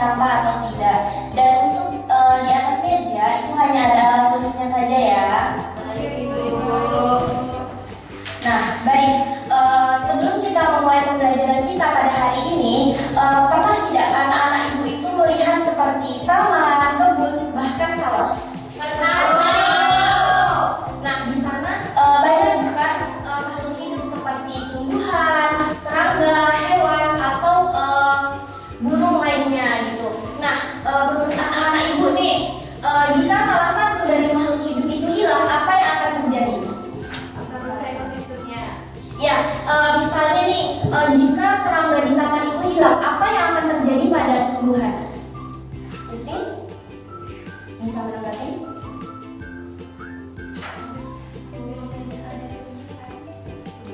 sampah atau tidak. Dan untuk di atas meja itu hanya ada tulisnya saja ya. Nah, baik. Sebelum kita memulai pembelajaran kita pada hari ini, pernah tidak anak-anak ibu itu melihat seperti taman, kebun, bahkan sawah? Nah, di sana banyak bukan makhluk hidup seperti tumbuhan, serangga, hewan, atau burung lainnya gitu. Nah, menurut anak-anak ibu nih, jika salah satu dari makhluk hidup itu hilang, apa yang akan terjadi? Ya, misalnya nih, jika serangga di taman itu hilang, apa yang akan terjadi pada tumbuhan? Isti? Bisa menanggapi?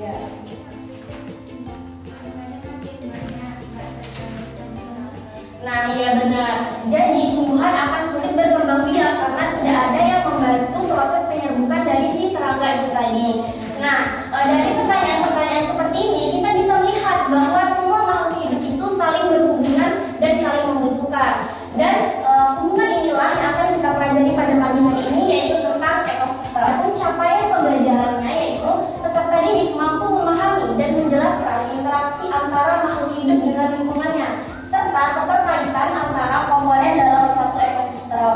Ya. Nah, iya benar. Jadi tumbuhan akan sulit berkembang biak karena tidak ada yang membantu proses penyerbukan dari si serangga itu tadi. Nah, dari pertanyaan-pertanyaan seperti ini kita bisa melihat bahwa semua makhluk hidup itu saling berhubungan dan saling membutuhkan. Dan hubungan inilah yang akan kita pelajari pada pagi hari ini, yaitu tentang ekosistem. Pencapaian pembelajarannya yaitu peserta didik mampu memahami dan menjelaskan interaksi antara makhluk hidup dengan lingkungannya, serta keterkaitan antara komponen dalam suatu ekosistem.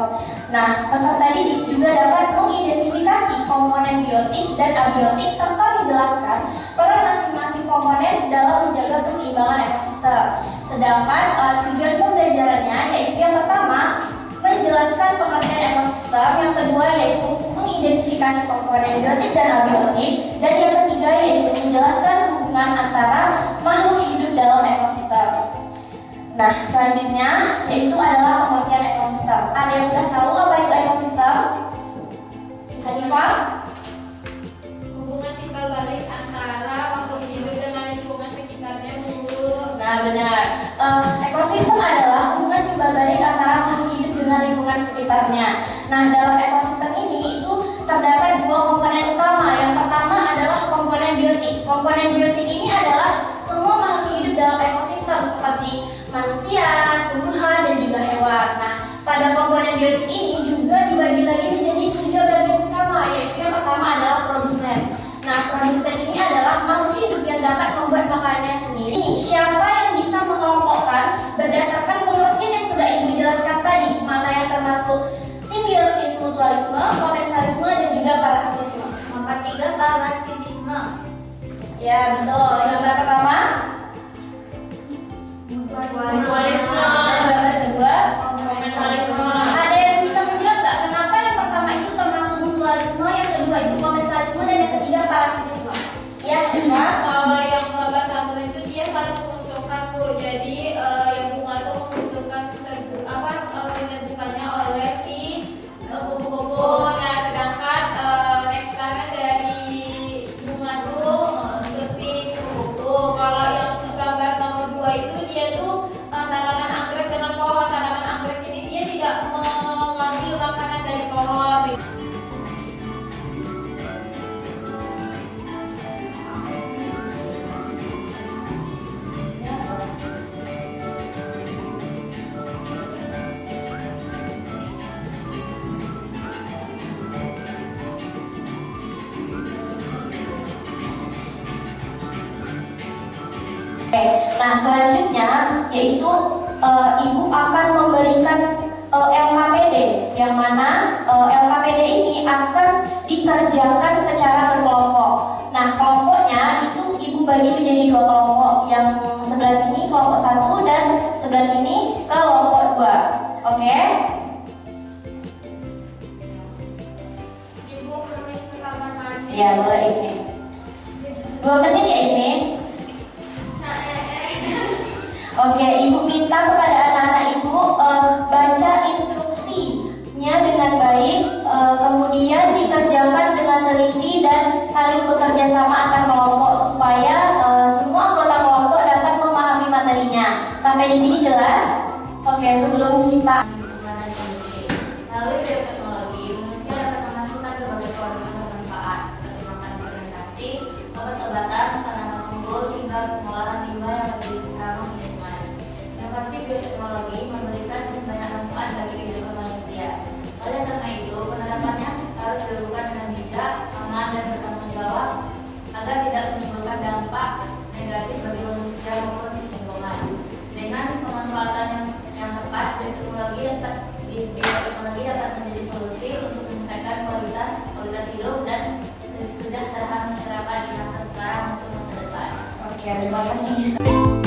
Nah, peserta didik juga dapat mengidentifikasi komponen biotik dan abiotik serta menjelaskan peran masing-masing komponen dalam menjaga keseimbangan ekosistem. Sedangkan tujuan pembelajarannya yaitu yang pertama menjelaskan pengertian ekosistem, yang kedua yaitu mengidentifikasi komponen biotik dan abiotik, dan yang ketiga yaitu menjelaskan hubungan antara makhluk hidup dalam ekosistem. Nah, selanjutnya yaitu adalah pengertian ekosistem. Ada yang sudah tahu apa itu ekosistem? Hanifah? Hubungan timbal balik antara makhluk hidup dengan lingkungan sekitarnya, Bu. Nah, benar. Ekosistem adalah hubungan timbal balik antara makhluk hidup dengan lingkungan sekitarnya. Nah, dalam ekosistem ini itu terdapat dua komponen utama. Yang pertama adalah komponen biotik. Komponen biotik ini adalah semua makhluk hidup dalam ekosistem seperti manusia, tumbuhan, dan juga hewan. Nah, pada komponen biotik ini juga dibagi lagi menjadi tiga bagian utama, yaitu yang pertama adalah produsen. Nah, produsen ini adalah makhluk hidup yang dapat membuat makanannya sendiri. Ini siapa yang bisa mengelompokkan berdasarkan pengertian yang sudah Ibu jelaskan tadi, mana yang termasuk simbiosis, mutualisme, komensalisme, dan juga parasitisme. Nomor 3, parasitisme. Ya, betul. Gambar pertama, Mutualisme. dan gambar kedua, Komensalisme. ada yang bisa menjawab nggak kenapa yang pertama itu termasuk mutualisme, yang kedua itu komensalisme, dan yang ketiga parasitisme? Ya, kenapa? Kalau yang gambar 1 itu dia saling menguntungkan, Bu. Jadi yang bunga tuh menguntungkan penyerbukannya oleh si kupu-kupu. Nah, sedangkan nektarnya dari bunga tuh untuk si kupu-kupu. Kalau yang gambar nomor 2 itu dia tuh tanaman anggrek dengan pohon. Tanaman anggrek ini dia tidak mengambil makanan dari pohon. Nah, selanjutnya yaitu Ibu akan memberikan LKPD, yang mana LKPD ini akan dikerjakan secara berkelompok. Nah, kelompoknya itu Ibu bagi menjadi dua kelompok, yang sebelah sini kelompok 1 dan sebelah sini kelompok 2. Oke? Ibu menulis rekaman mandi. Ya, boleh ini. 2 menit ya ini. Oke, Ibu minta kepada anak-anak Ibu baca instruksinya dengan baik, kemudian dikerjakan dengan teliti dan saling bekerja sama antar kelompok supaya semua anggota kelompok dapat memahami materinya. Sampai di sini jelas? Oke, sebelum kita Melalui bioteknologi, manusia dapat menghasilkan berbagai produk bermanfaat seperti makanan fermentasi, obat-obatan, tanaman unggul, hingga pengolahan limbah yang lebih ramah lingkungan. Yang Inovasi bioteknologi memberikan banyak manfaat bagi kehidupan manusia. Oleh karena itu, penerapannya harus dilakukan dengan bijak, aman, dan bertanggung jawab agar tidak menimbulkan dampak negatif bagi manusia maupun lingkungan. Dengan pemanfaatan yang tepat, bioteknologi dapat menjadi solusi untuk meningkatkan kualitas hidup dan kesejahteraan masyarakat di masa sekarang maupun masa depan. Oke, terima kasih.